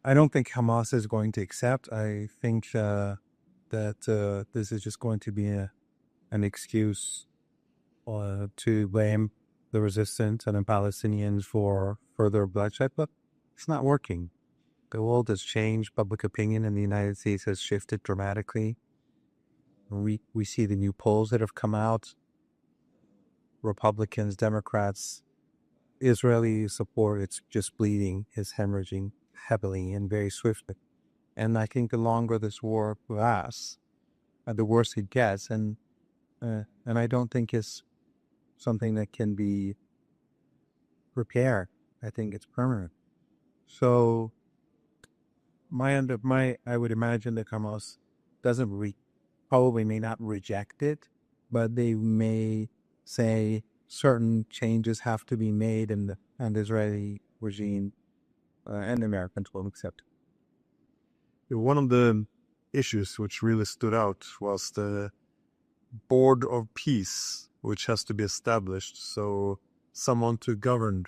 I don't think Hamas is going to accept. I think that this is just going to be an excuse to blame the resistance and the Palestinians for further bloodshed, but it's not working. The world has changed. Public opinion in the United States has shifted dramatically. We see the new polls that have come out. Republicans, Democrats, Israeli support, it's just bleeding, is hemorrhaging heavily and very swiftly. And I think the longer this war lasts, the worse it gets. And I don't think it's something that can be repaired. I think it's permanent. So I would imagine that Hamas doesn't probably may not reject it, but they may say certain changes have to be made, and the Israeli regime and the Americans will accept. One of the issues which really stood out was the board of peace, which has to be established. So someone to govern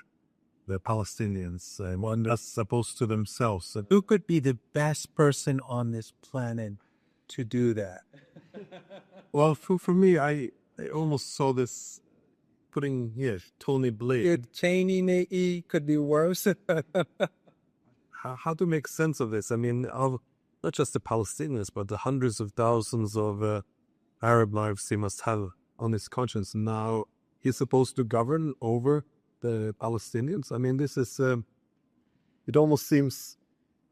the Palestinians, one as opposed to themselves. Who could be the best person on this planet to do that? Well, for me, I almost saw this putting, Tony Blair. Cheney could be worse. How to make sense of this? I mean, of not just the Palestinians, but the hundreds of thousands of Arab lives he must have on his conscience. Now he's supposed to govern over the Palestinians. I mean, this is, it almost seems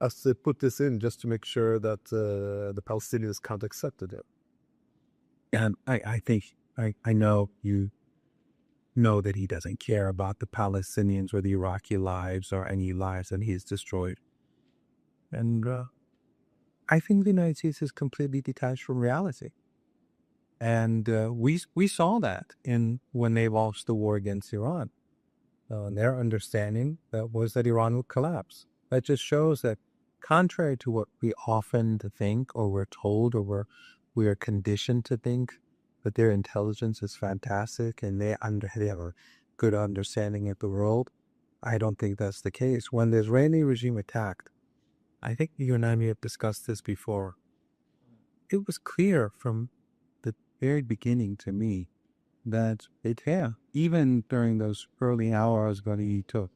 as they put this in just to make sure that the Palestinians can't accept it. And I think, I know you know that he doesn't care about the Palestinians or the Iraqi lives or any lives that he's destroyed. And I think the United States is completely detached from reality. And we saw that when they launched the war against Iran. Their understanding was that Iran would collapse. That just shows that contrary to what we often think or we're told or we are conditioned to think, that their intelligence is fantastic and they have a good understanding of the world, I don't think that's the case. When the Israeli regime attacked, I think you and I may have discussed this before, it was clear from the very beginning to me that even during those early hours when he took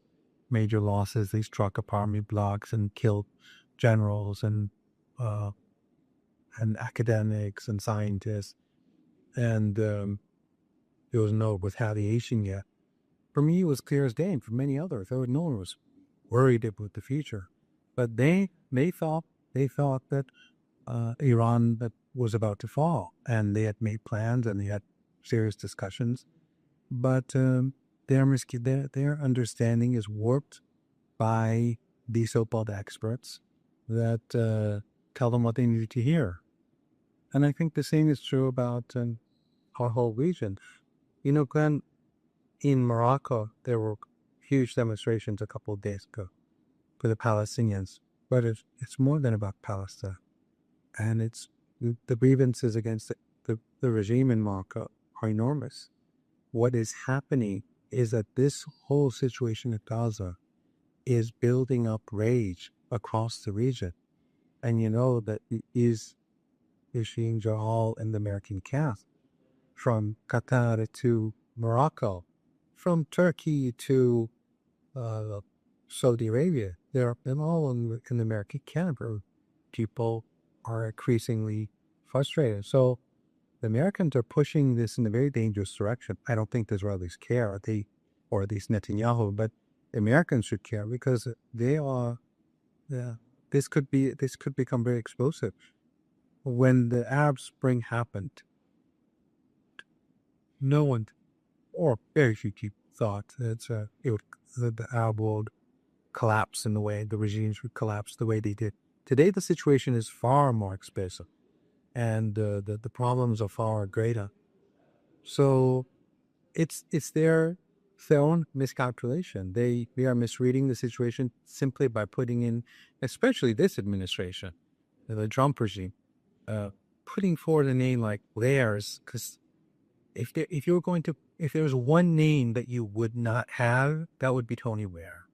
major losses, they struck apartment blocks and killed generals and academics and scientists, and there was no retaliation yet. For me, it was clear as day. For many others, no one was worried about the future, but they thought that Iran that was about to fall, and they had made plans and they had serious discussions, but their understanding is warped by the so-called experts that tell them what they need to hear. And I think the same is true about our whole region. You know, Glenn, in Morocco, there were huge demonstrations a couple of days ago for the Palestinians, but it's more than about Palestine. And it's the grievances against the regime in Morocco are enormous. What is happening is that this whole situation at Gaza is building up rage across the region. And you know that it is Isheen Jahal and the American cast, from Qatar to Morocco, from Turkey to Saudi Arabia. They're all in the American camp. People are increasingly frustrated. So the Americans are pushing this in a very dangerous direction. I don't think the Israelis care, or at least Netanyahu, but the Americans should care because they are. This could become very explosive. When the Arab Spring happened, no one, or very few people, thought that the Arab world collapse in the way the regimes would collapse the way they did. Today, the situation is far more expensive, and the problems are far greater. So it's their own miscalculation. They are misreading the situation simply by putting in, especially this administration, the Trump regime, putting forward a name like Blair's, because if there was one name that you would not have, that would be Tony Blair,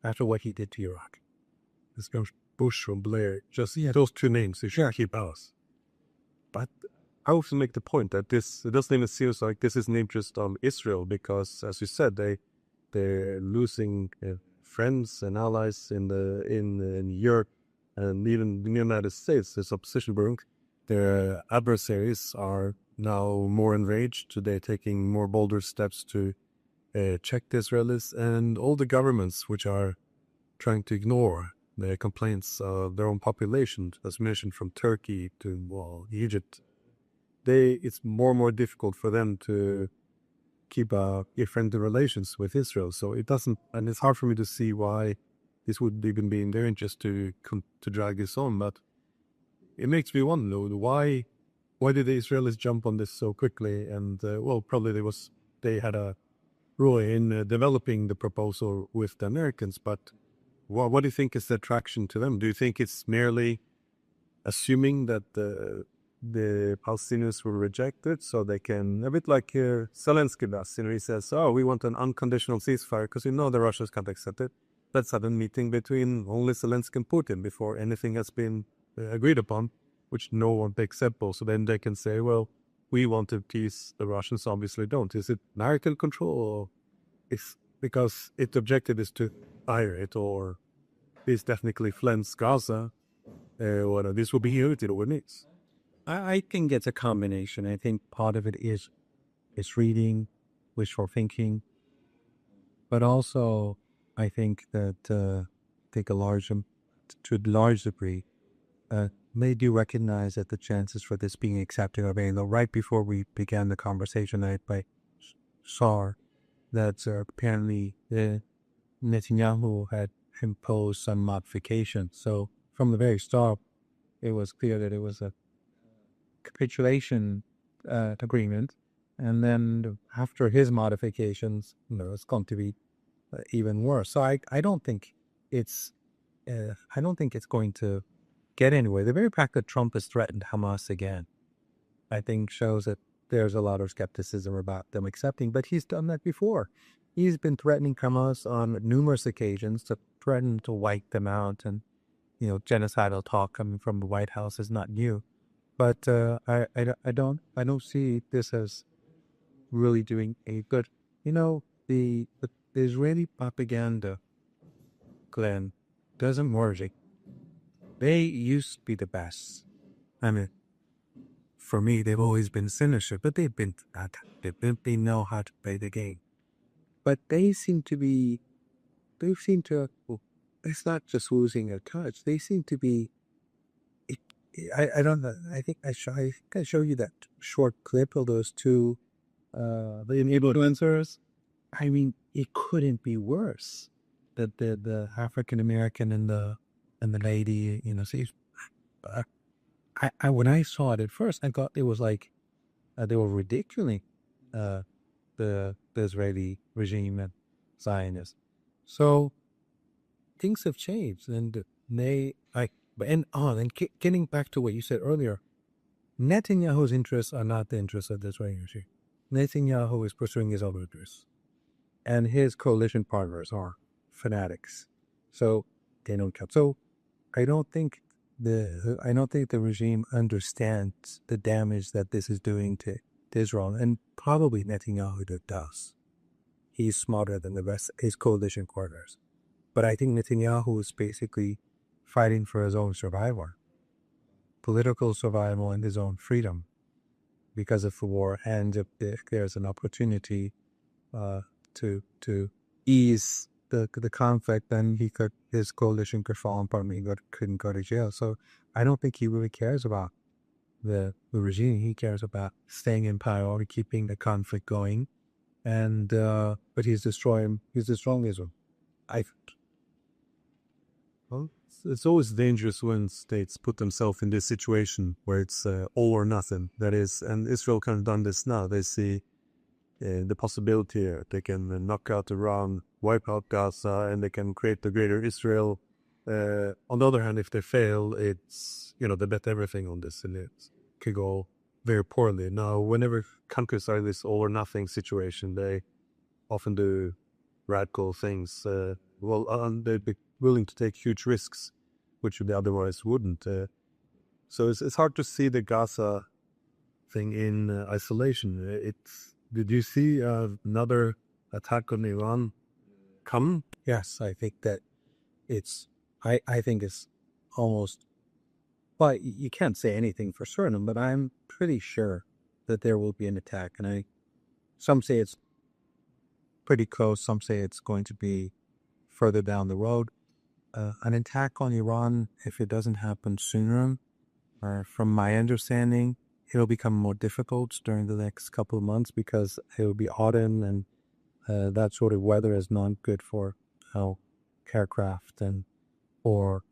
after what he did to Iraq. This goes Bush or Blair. Just those two names. They should keep us. But I also make the point that it doesn't even seem like this is an interest of Israel because, as you said, they're losing friends and allies in Europe and even in the United States. There's opposition brewing. Their adversaries are now more enraged. They're taking more bolder steps to check the Israelis and all the governments which are trying to ignore the complaints of their own population, as mentioned, from Turkey to Egypt. It's more and more difficult for them to keep friendly relations with Israel. So it doesn't, and it's hard for me to see why this would even be in their interest to drag this on. But it makes me wonder, why did the Israelis jump on this so quickly? And probably they had a role in developing the proposal with the Americans. But what do you think is the attraction to them? Do you think it's merely assuming that the Palestinians will reject it so they can, a bit like Zelensky does, he says, we want an unconditional ceasefire because the Russians can't accept it. Let's have a meeting between only Zelensky and Putin before anything has been agreed upon, which no one takes up. So then they can say, well, we want to peace, the Russians obviously don't. Is it American control, or is because its objective is to fire it, or is technically cleanse Gaza, or this will be irritated over needs? I think it's a combination. I think part of it is reading, wishful thinking, but also I think that to a large degree, they do recognize that the chances for this being accepted are very low. Right before we began the conversation, I saw that apparently Netanyahu had imposed some modifications. So from the very start, it was clear that it was a capitulation agreement, and then after his modifications, it's going to be even worse. So I don't think it's going to get anywhere. The very fact that Trump has threatened Hamas again, I think, shows that there's a lot of skepticism about them accepting. But he's done that before. He's been threatening Hamas on numerous occasions, to threaten to wipe them out, and genocidal talk coming from the White House is not new. But I don't see this as really doing a good. The Israeli propaganda, Glenn, doesn't work. They used to be the best. I mean, for me, they've always been sinister, but they know how to play the game. But they seem to. It's not just losing a touch. They seem to be. I don't know. I think I show you that short clip of those two, the influencers. I mean, it couldn't be worse. That the African American and the lady, see, I when I saw it at first, I thought it was like they were ridiculing the Israeli regime and Zionists. So things have changed, and getting back to what you said earlier, Netanyahu's interests are not the interests of the Israeli regime. Netanyahu is pursuing his own interests, and his coalition partners are fanatics, so they don't count. So I don't think the regime understands the damage that this is doing to Israel, and probably Netanyahu does. He's smarter than the rest his coalition partners, but I think Netanyahu is basically fighting for his own survival, political survival, and his own freedom because of the war. And if there's an opportunity to ease the conflict, then his coalition could fall apart and he couldn't go to jail. So I don't think he really cares about the regime. He cares about staying in power, keeping the conflict going, and but he's destroying Israel. Well, it's always dangerous when states put themselves in this situation where it's all or nothing. That is, and Israel kind of done this now. They see the possibility they can knock out Iran, wipe out Gaza, and they can create the greater Israel. On the other hand, if they fail, it's, they bet everything on this, and it could go very poorly. Now, whenever countries are in this all or nothing situation, they often do radical things. They'd be willing to take huge risks. which they otherwise wouldn't. So it's hard to see the Gaza thing in isolation. Did you see another attack on Iran come? Yes, I think that I think it's almost, well, you can't say anything for certain, but I'm pretty sure that there will be an attack. And some say it's pretty close, some say it's going to be further down the road. An attack on Iran, if it doesn't happen sooner, or from my understanding, it'll become more difficult during the next couple of months because it will be autumn, and that sort of weather is not good for aircraft and or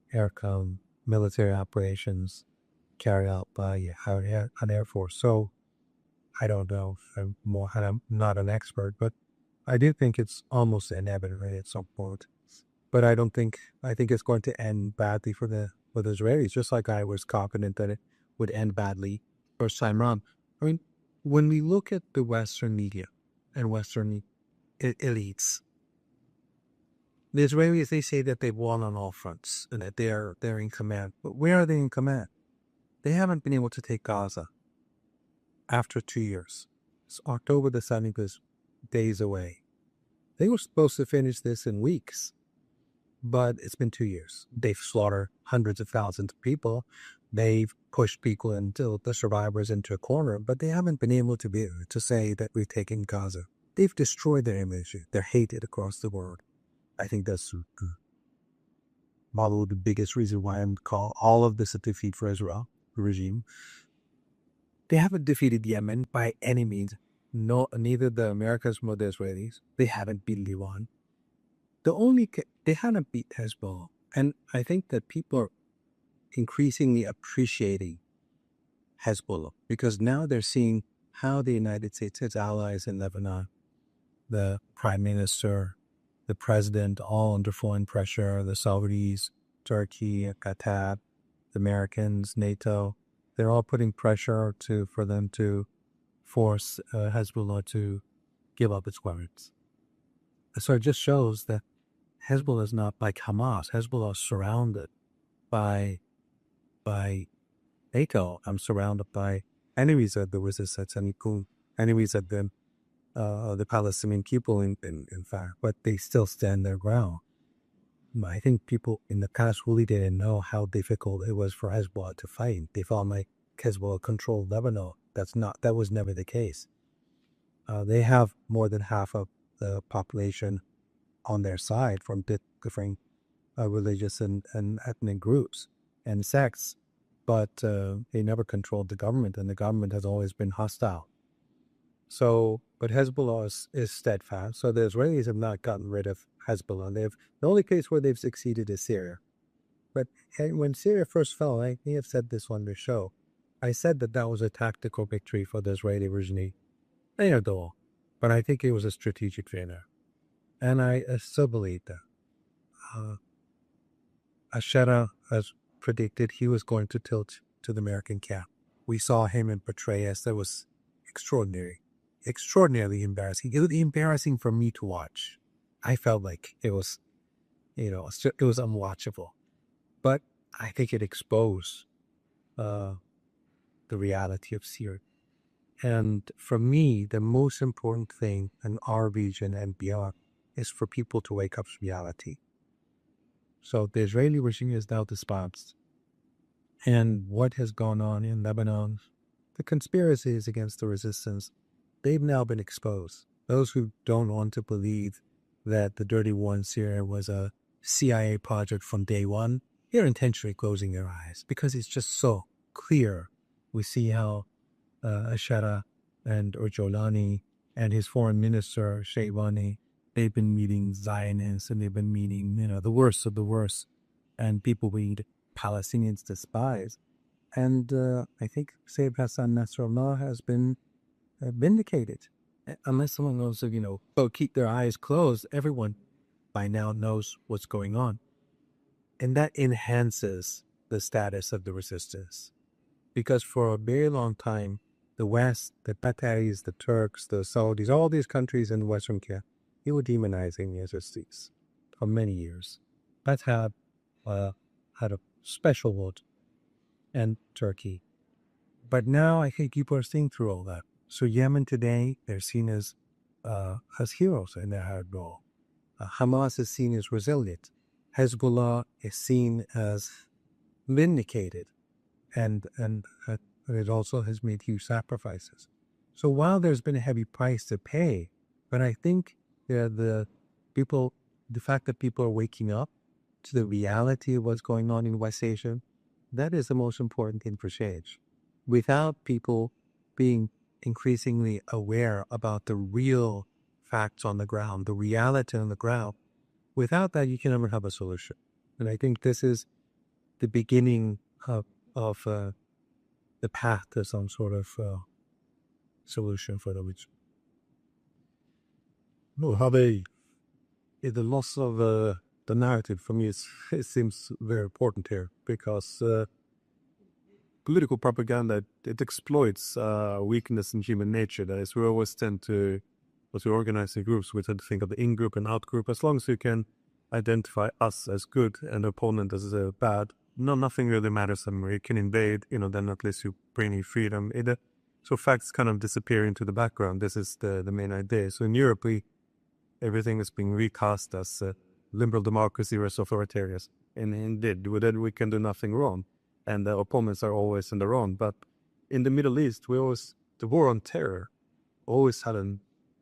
military operations carried out by an air force. So I don't know. I'm not an expert, but I do think it's almost inevitable at some point. But I think it's going to end badly for the Israelis, just like I was confident that it would end badly first time around. I mean, when we look at the Western media and Western elites, the Israelis, they say that they've won on all fronts and that they're in command. But where are they in command? They haven't been able to take Gaza after 2 years. It's October the 7th is days away. They were supposed to finish this in weeks, but it's been 2 years. They've slaughtered hundreds of thousands of people. They've pushed people until the survivors into a corner, but they haven't been able to say that we've taken Gaza. They've destroyed their image. They're hated across the world. I think that's probably the biggest reason why I'm call all of this a defeat for Israel, the regime. They haven't defeated Yemen by any means. No, neither the Americans nor the Israelis. They haven't beaten Iran. They haven't beat Hezbollah. And I think that people are increasingly appreciating Hezbollah because now they're seeing how the United States, its allies in Lebanon, the prime minister, the president, all under foreign pressure, the Saudis, Turkey, Qatar, the Americans, NATO, they're all putting pressure for them to force Hezbollah to give up its weapons. So it just shows that Hezbollah is not like Hamas. Hezbollah is surrounded by NATO. I'm surrounded by enemies of the resistance and enemies of the Palestinian people, in fact, but they still stand their ground. I think people in the past really didn't know how difficult it was for Hezbollah to fight. They thought like Hezbollah controlled Lebanon. That was never the case. They have more than half of the population on their side from different religious and ethnic groups and sects, but they never controlled the government, and the government has always been hostile. So, but Hezbollah is steadfast. So the Israelis have not gotten rid of Hezbollah. The only case where they've succeeded is Syria. But when Syria first fell, I may have said this on the show. I said that was a tactical victory for the Israeli regime. Not all, but I think it was a strategic failure. And I still believe that. Ashera has predicted he was going to tilt to the American camp. We saw him in Petraeus. That was extraordinarily embarrassing. It was embarrassing for me to watch. I felt like it was unwatchable. But I think it exposed the reality of Syria. And for me, the most important thing in our region and beyond is for people to wake up to reality. So the Israeli regime is now despondent. And what has gone on in Lebanon, the conspiracies against the resistance, they've now been exposed. Those who don't want to believe that the Dirty War in Syria was a CIA project from day one, they're intentionally closing their eyes because it's just so clear. We see how Ashara and Orjolani and his foreign minister, Sheivani, they've been meeting Zionists and they've been meeting, the worst of the worst. And people we Palestinians despise. And I think Sayyid Hassan Nasrallah has been vindicated. Unless someone knows to, keep their eyes closed, everyone by now knows what's going on. And that enhances the status of the resistance. Because for a very long time, the West, the Qataris, the Turks, the Saudis, all these countries in Western Care, they were demonizing the resistance for many years. That had a special vote, and Turkey. But now I think people are seeing through all that. So Yemen today, they're seen as heroes in their hard goal. Hamas is seen as resilient. Hezbollah is seen as vindicated, and it also has made huge sacrifices. So while there's been a heavy price to pay, but I think the fact that people are waking up to the reality of what's going on in West Asia, that is the most important thing for change. Without people being increasingly aware about the real facts on the ground, the reality on the ground, without that, you can never have a solution. And I think this is the beginning of the path to some sort of solution for the region. No, how they the loss of the narrative for me it seems very important here because political propaganda it exploits weakness in human nature. That is, we always tend to, as we organize in groups, we tend to think of the in-group and out-group. As long as you can identify us as good and the opponent as bad, nothing really matters anymore. You can invade, then at least you bring in freedom. So facts kind of disappear into the background. This is the main idea. So in Europe, everything is being recast as liberal democracy versus authoritarian. And indeed, with that we can do nothing wrong. And the opponents are always in the wrong. But in the Middle East, the war on terror always had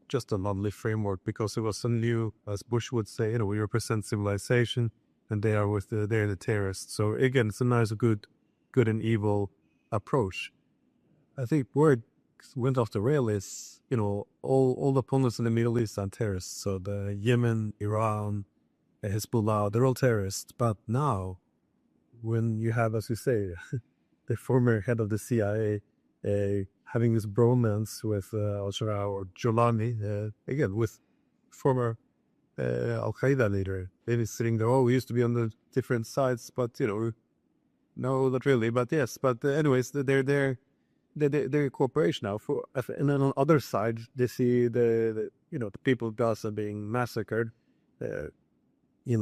just a lovely framework because it was a new, as Bush would say, we represent civilization and they are they're the terrorists. So again, it's a nice, good and evil approach. I think where it went off the rail is, all the opponents in the Middle East are terrorists. So the Yemen, Iran, Hezbollah, they're all terrorists. But now, when you have, as you say, the former head of the CIA having this bromance with al-Shara or Jolani, again, with former Al-Qaeda leader, they're sitting there, we used to be on the different sides, but, no, not really. But yes, but anyways, they're cooperation now. And then on the other side, they see the people of Gaza being massacred,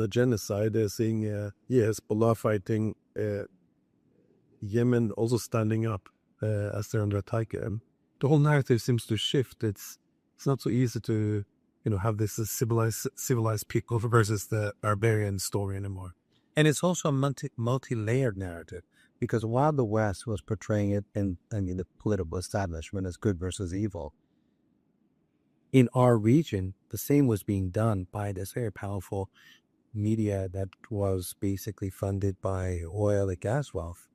genocide. They're seeing Hezbollah fighting, Yemen also standing up as they're under attack. The whole narrative seems to shift. It's not so easy to have this civilized people versus the barbarian story anymore. And it's also a multi-layered narrative, because while the West was portraying it in the political establishment as good versus evil, in our region, the same was being done by this very powerful media that was basically funded by oil and gas wealth.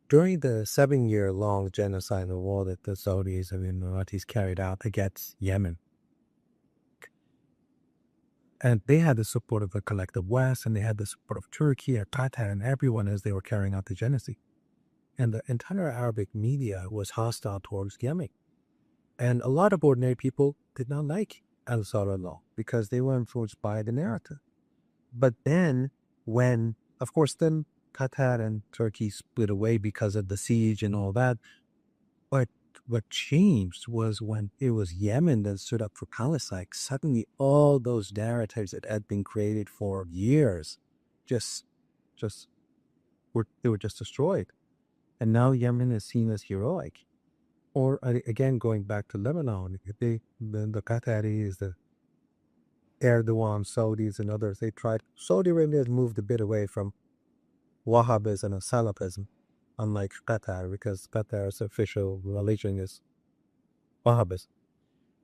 During the 7-year-long genocide war that the Saudis and the Emiratis carried out against Yemen, and they had the support of the collective West, and they had the support of Turkey and Qatar and everyone as they were carrying out the genocide. And the entire Arabic media was hostile towards Yemen. And a lot of ordinary people did not like al-Saud law because they were influenced by the narrative. But then when, of course, then Qatar and Turkey split away because of the siege and all that. But what changed was when it was Yemen that stood up for Palestine. Suddenly, all those narratives that had been created for years they were just destroyed. And now Yemen is seen as heroic. Or again, going back to Lebanon, the Qataris, the Erdogan, Saudis, and others, Saudi Arabia has moved a bit away from Wahhabism and Salafism, unlike Qatar, because Qatar's official religion is Wahhabism.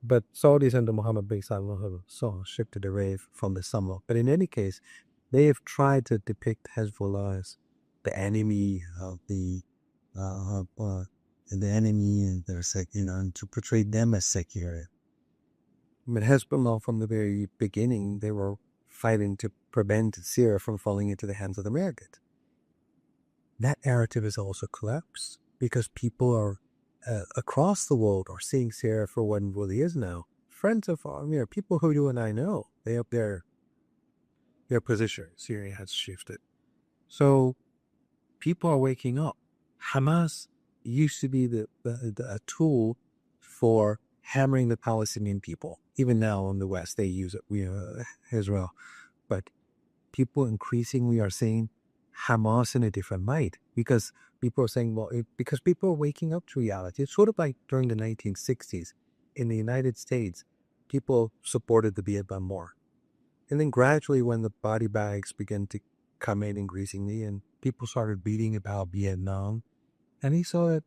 But Saudis under Mohammed bin Salman shifted away from the somewhat. But in any case, they have tried to depict Hezbollah as the enemy of the enemy, and they're and to portray them as secular. But Hezbollah, from the very beginning, they were fighting to prevent Syria from falling into the hands of the Americans. That narrative has also collapsed because people are across the world are seeing Syria for what it really is now. Friends of ours, people who you and I know, they have their position. Syria has shifted. So people are waking up. Hamas used to be a tool for hammering the Palestinian people. Even now in the West, they use it, Israel. But people increasingly are saying Hamas in a different light because people are saying, well, because people are waking up to reality. It's sort of like during the 1960s in the United States, people supported the Vietnam War. And then gradually when the body bags began to come in increasingly and people started reading about Vietnam, and he saw that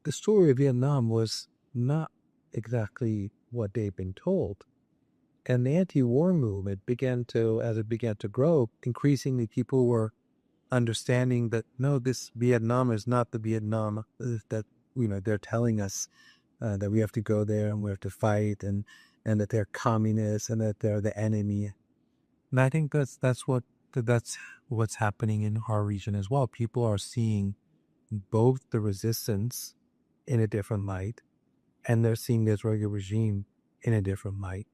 the story of Vietnam was not exactly what they've been told. And the anti-war movement began to, as it began to grow, increasingly people were understanding that no, this Vietnam is not the Vietnam that they're telling us that we have to go there and we have to fight and that they're communists and that they're the enemy. And I think that's what's happening in our region as well. People are seeing both the resistance in a different light, and they're seeing the Israeli regime in a different light.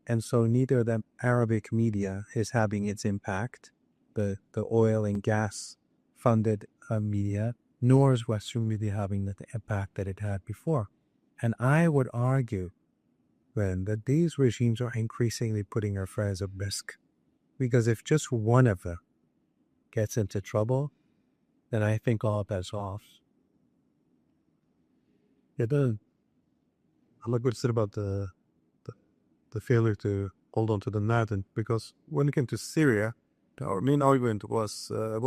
And so neither the Arabic media is having its impact, the oil and gas funded media, nor is Western media having the impact that it had before. And I would argue then that these regimes are increasingly putting our friends at risk. Because if just one of them gets into trouble, then I think all bets off. It does. I like what you said about the failure to hold on to the narrative, because when it came to Syria, our main argument was, I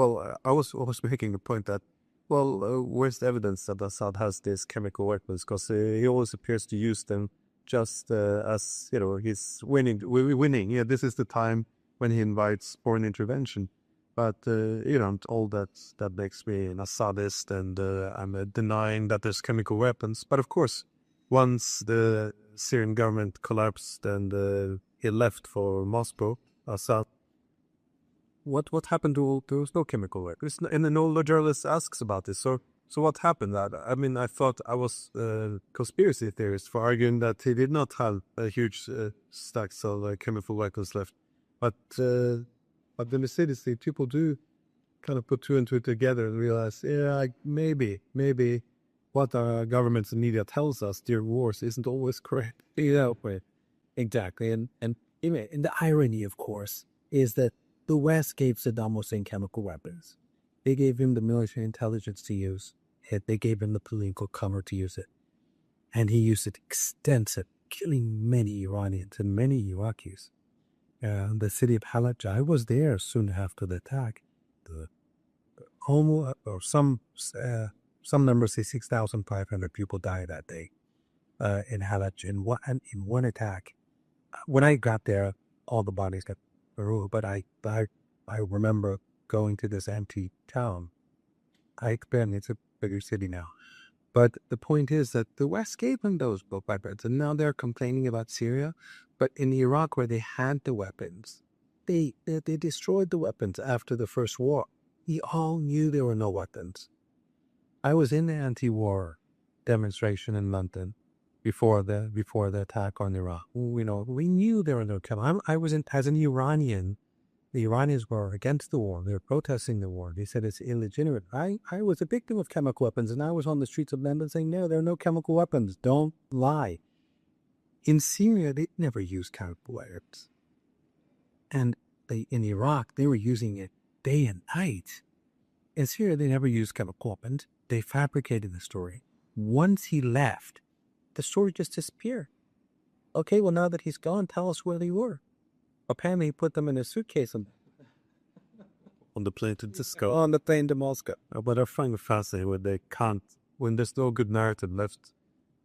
was making the point that, where's the evidence that Assad has these chemical weapons? Because he always appears to use them just as, he's winning. Yeah, this is the time when he invites foreign intervention. But, all that makes me an Assadist, and I'm denying that there's chemical weapons. But of course, once the Syrian government collapsed and he left for Moscow, Assad, what happened to there was no chemical weapons? And no journalist asks about this. So what happened? I thought I was a conspiracy theorist for arguing that he did not have a huge stacks of chemical weapons left. But then the cities, people do kind of put two and two together and realize, maybe what our governments and media tells us during wars isn't always correct. Exactly. And the irony, of course, is that the West gave Saddam Hussein chemical weapons. They gave him the military intelligence to use it. They gave him the political cover to use it. And he used it extensive, killing many Iranians and many Iraqis. The city of Halab, I was there soon after the attack. Some numbers say 6,500 people died that day in Halab in one attack. When I got there, all the bodies got removed, but I remember going to this empty town. It's a bigger city now. But the point is that the West gave them those weapons, and now they're complaining about Syria. But in Iraq, where they had the weapons, they destroyed the weapons after the first war. We all knew there were no weapons. I was in the anti-war demonstration in London before the attack on Iraq. We knew there were no chemicals. I was as an Iranian. The Iranians were against the war. They were protesting the war. They said it's illegitimate. I was a victim of chemical weapons, and I was on the streets of London saying, no, there are no chemical weapons. Don't lie. In Syria, they never used chemical weapons. And in Iraq, they were using it day and night. In Syria, they never used chemical weapons. They fabricated the story. Once he left, the story just disappeared. Okay, well, now that he's gone, tell us where they were. Apparently, he put them in a suitcase on the plane to Moscow. On the plane to Moscow. But I find it fascinating when there's no good narrative left.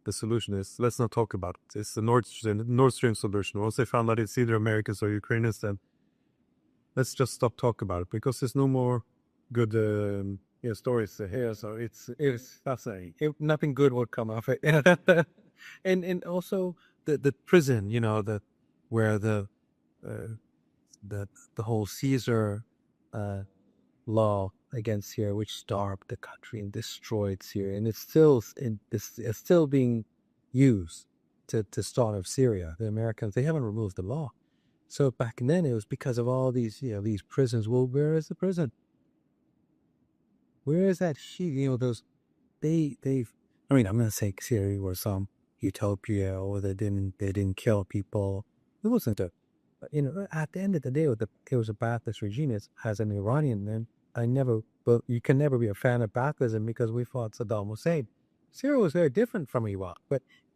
The solution is, let's not talk about it. It's the Nord Stream solution. Once they found out it's either Americans or Ukrainians, then let's just stop talking about it, because there's no more good stories to hear. So it's fascinating. Nothing good would come of it. and also the prison, where the whole Caesar law against Syria, which starved the country and destroyed Syria, and it's still being used to starve Syria. The Americans, they haven't removed the law. So back then it was because of all these these prisons. Well, where is the prison? Where is that those I'm going to say Syria was some utopia, or they didn't kill people. It wasn't at the end of the day, it was a Ba'athist regime. As an Iranian, then but you can never be a fan of Baathism because we fought Saddam Hussein. Syria was very different from Iraq,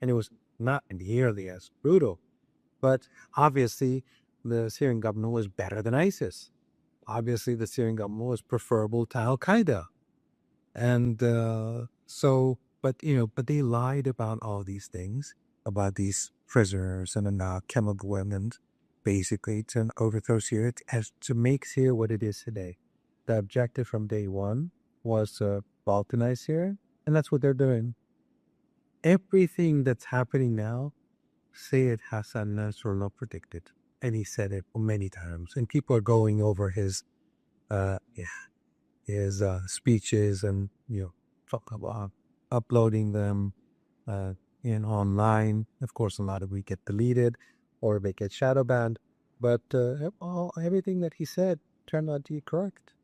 and it was not nearly as brutal. But obviously, the Syrian government was better than ISIS. Obviously, the Syrian government was preferable to Al Qaeda. And but they lied about all these things, about these prisoners and chemical weapons, basically to overthrow Syria, as to make Syria what it is today. The objective from day one was to Balkanize Syria, and that's what they're doing. Everything that's happening now, Syed Hassan Nasrallah predicted, and he said it many times. And people are going over his speeches and talk about uploading them in online. Of course, a lot of it get deleted or they get shadow banned. But everything that he said turned out to be correct.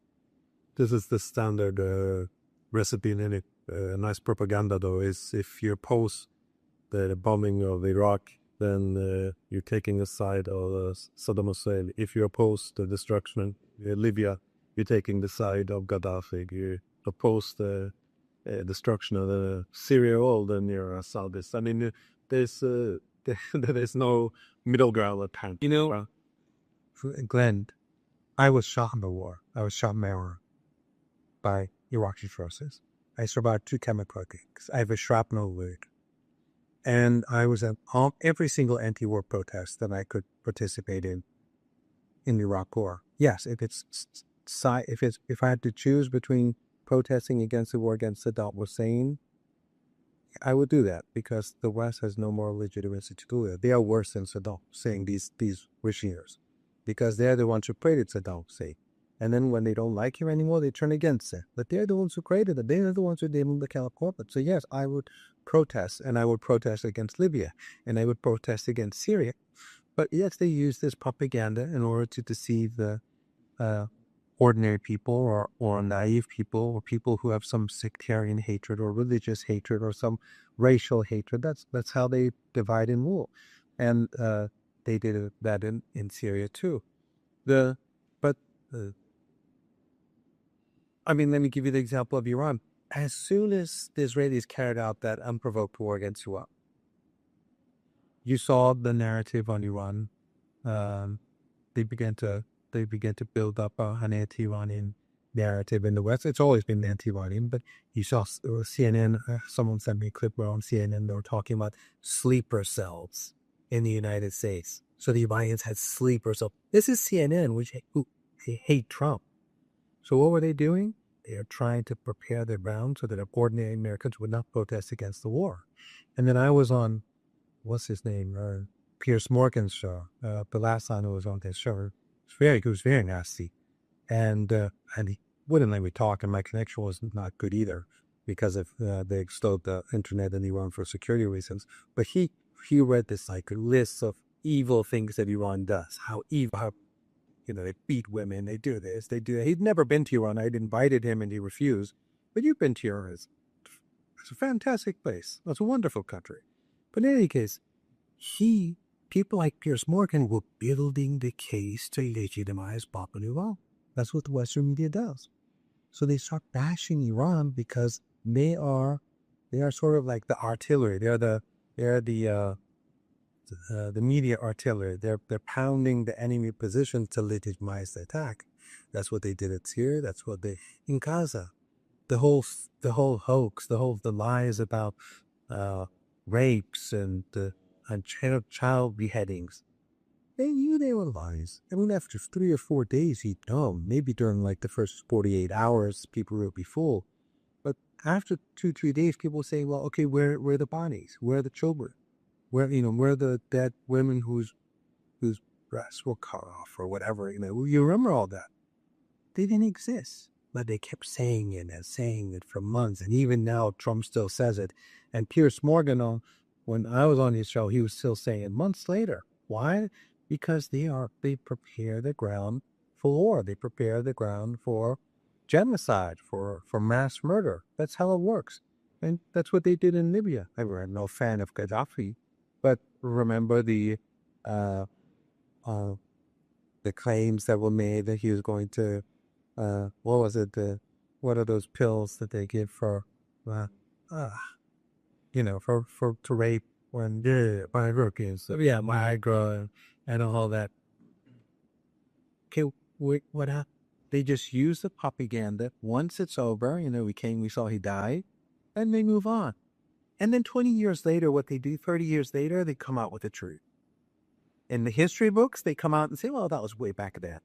This is the standard recipe in any nice propaganda, though, is if you oppose the bombing of Iraq, then you're taking the side of Saddam Hussein. If you oppose the destruction of Libya, you're taking the side of Gaddafi. You oppose the destruction of Syria, well, then you're a Saudist. I mean, there's no middle ground apparently. Glenn, I was shot in the war. I was shot in my arm by Iraqi forces. I survived 2 chemical attacks. I have a shrapnel wound. And I was at every single anti-war protest that I could participate in the Iraq War. Yes, if I had to choose between protesting against the war against Saddam Hussein, I would do that because the West has no more legitimacy to do it. They are worse than Saddam Hussein, these regimes, because they're the ones who created Saddam Hussein. And then when they don't like him anymore, they turn against it. But they're the ones who created it. They're the ones who gave him the corporate. So yes, I would protest, and I would protest against Libya, and I would protest against Syria. But yes, they use this propaganda in order to deceive the ordinary people or naive people or people who have some sectarian hatred or religious hatred or some racial hatred. That's how they divide and rule. And they did that in Syria too. I mean, let me give you the example of Iran. As soon as the Israelis carried out that unprovoked war against Iraq, you saw the narrative on Iran. They began to build up an anti-Iranian narrative in the West. It's always been anti-Iranian, but you saw CNN. Someone sent me a clip where on CNN they were talking about sleeper cells in the United States. So the Iranians had sleeper cells. This is CNN, who hate Trump. So what were they doing? They are trying to prepare the ground so that ordinary Americans would not protest against the war. And then I was on, what's his name, Piers Morgan's show. The last time I was on his show, it was very nasty. And he wouldn't let me talk, and my connection was not good either because of they extolled the internet in Iran for security reasons. But he read this like list of evil things that Iran does, how evil, they beat women, they do this, they do that. He'd never been to Iran. I'd invited him and he refused. But you've been to Iran. It's a fantastic place. It's a wonderful country. But in any case, people like Piers Morgan were building the case to legitimize Papa Iran. That's what the Western media does. So they start bashing Iran because they are sort of like the artillery. They're the media artillery. They're pounding the enemy position to legitimize the attack. That's what they did at Syria. That's what they in Gaza. The whole hoax, the lies about rapes and child beheadings. They knew they were lies. I mean, after 3 or 4 days, you'd know. Maybe during like the first 48 hours, people will be fooled. But after 2-3 days, people say, "Well, okay, where are the bodies? Where are the children? Where are the dead women whose breasts were cut off or whatever?" You remember all that. They didn't exist, but they kept saying it and saying it for months. And even now, Trump still says it. And Piers Morgan, when I was on his show, he was still saying it months later. Why? Because they prepare the ground for war. They prepare the ground for genocide, for mass murder. That's how it works. And that's what they did in Libya. I'm no fan of Gaddafi, but remember the claims that were made that he was going to what was it? What are those pills that they give for, uh, uh, to rape when Viagra is yeah, Viagra and all that. Okay, what happened? They just use the propaganda. Once it's over, we saw he died, and they move on. And then 20 years later, what they do, 30 years later, they come out with the truth. In the history books, they come out and say, well, that was way back then.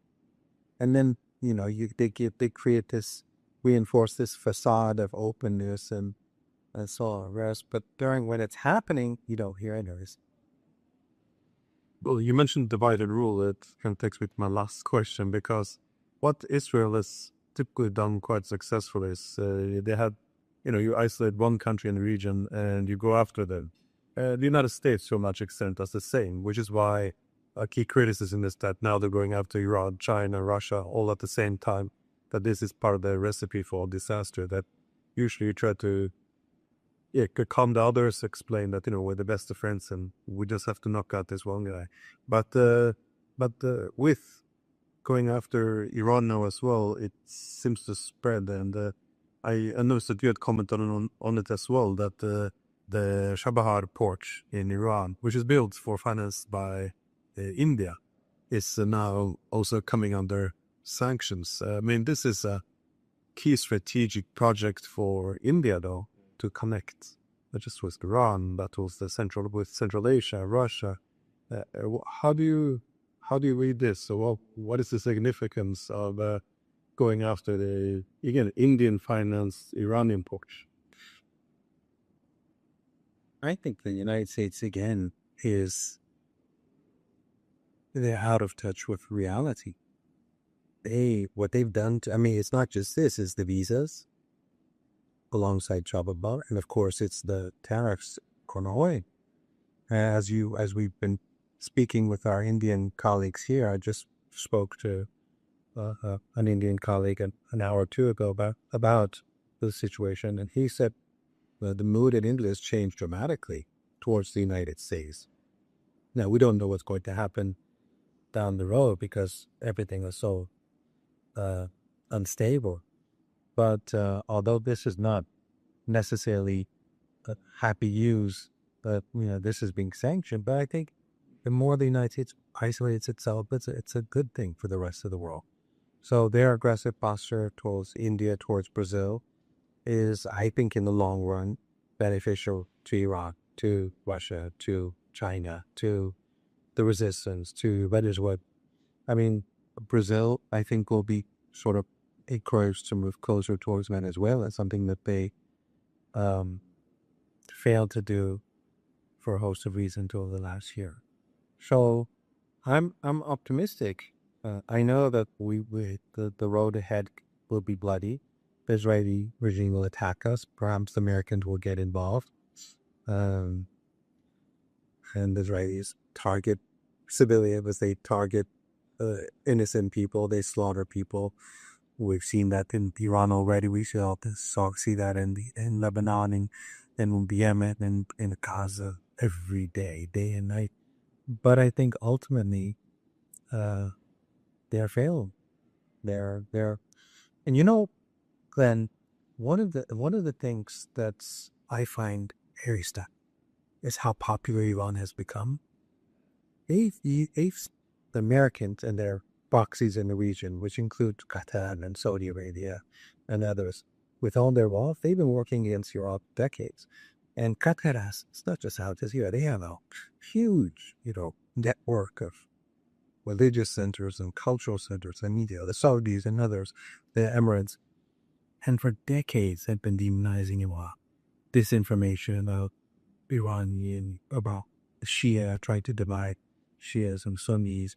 And then, they create this, reinforce this facade of openness and so on, rest. But during when it's happening, you don't hear any of this. Well, you mentioned divided rule. It kind of takes me to my last question, because what Israel has typically done quite successfully is they had, you isolate one country in the region and you go after them. The United States, to a large extent, does the same, which is why a key criticism is that now they're going after Iran, China, Russia, all at the same time, that this is part of the recipe for disaster, that usually you try to calm the others, explain that, we're the best of friends and we just have to knock out this one guy. But with going after Iran now as well, it seems to spread. And I noticed that you had commented on it as well, that the Chabahar port in Iran, which is built for finance by India, is now also coming under sanctions. I mean, this is a key strategic project for India, though, to connect not just with Iran, but with Central Asia, Russia. How do you read this? So, what is the significance of going after the Indian financed Iranian port? I think the United States, again, they're out of touch with reality. What they've done it's not just this, it's the visas alongside Chababa, and of course it's the tariffs on oil. As we've been speaking with our Indian colleagues here, I just spoke to an Indian colleague an hour or two ago about the situation, and he said the mood in India has changed dramatically towards the United States. Now, we don't know what's going to happen down the road because everything is so unstable. But although this is not necessarily a happy news that this is being sanctioned, but I think the more the United States isolates itself, it's a good thing for the rest of the world. So their aggressive posture towards India, towards Brazil, is, I think, in the long run, beneficial to Iraq, to Russia, to China, to the resistance, to Venezuela. I mean, Brazil, I think, will be sort of encouraged to move closer towards Venezuela, something that they failed to do for a host of reasons over the last year. So I'm optimistic. I know that the road ahead will be bloody. The Israeli regime will attack us. Perhaps the Americans will get involved. And the Israelis target civilians, they target innocent people, they slaughter people. We've seen that in Iran already. We see that in Lebanon and Yemen and in Gaza every day, day and night. But I think ultimately, they're failing. They're and Glenn, one of the things that's I find very stuck is how popular Iran has become. The Americans and their proxies in the region, which include Qatar and Saudi Arabia and others, with all their wealth, they've been working against Iraq decades. And Qatar it's not just out here, they have a huge, network of religious centers and cultural centers and media, the Saudis and others, the Emirates, and for decades had been demonizing Iraq. Disinformation about Iranian, about Shia, tried to divide Shias and Sunnis,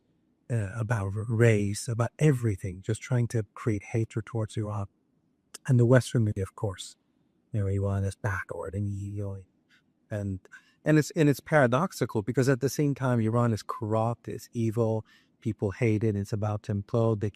about race, about everything, just trying to create hatred towards Iraq. And the Western media, of course, Iran is backward and it's paradoxical because at the same time Iran is corrupt, it's evil, people hate it, it's about to implode, they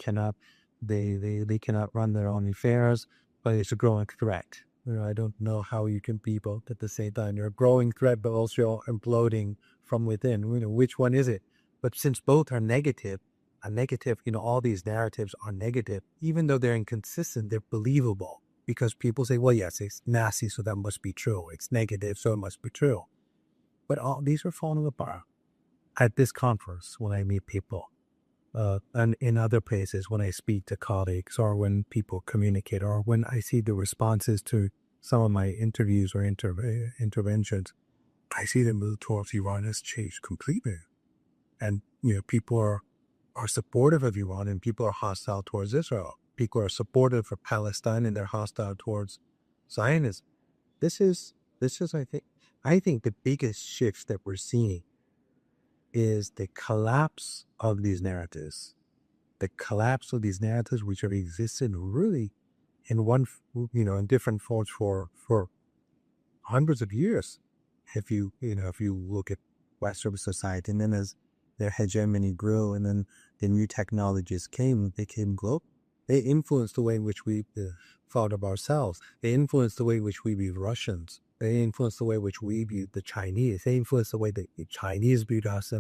cannot run their own affairs, but it's a growing threat. I don't know how you can be both at the same time. You're a growing threat, but also imploding from within. Which one is it? But since both are negative, a negative, all these narratives are negative, even though they're inconsistent, they're believable because people say, well, yes, it's nasty, so that must be true. It's negative, so it must be true. But all these are falling apart. At this conference, when I meet people, and in other places, when I speak to colleagues or when people communicate or when I see the responses to some of my interviews or interventions, I see the move towards Iran has changed completely. And, people are supportive of Iran and people are hostile towards Israel. People are supportive of Palestine and they're hostile towards Zionism. This is, I think the biggest shift that we're seeing is the collapse of these narratives. The collapse of these narratives, which have existed really in in different forms for hundreds of years. If you look at Western society, and then as their hegemony grew, and then the new technologies came, they came global. They influenced the way in which we thought of ourselves. They influenced the way in which we viewed Russians. They influenced the way in which we viewed the Chinese. They influenced the way that the Chinese viewed us.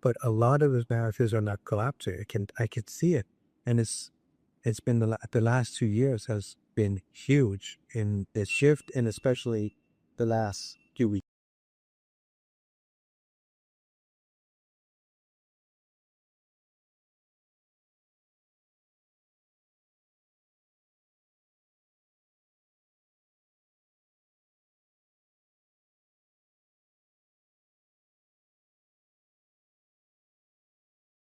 But a lot of those narratives are not collapsing. I can see it, and it's been the last 2 years has been huge in this shift, and especially the last few weeks.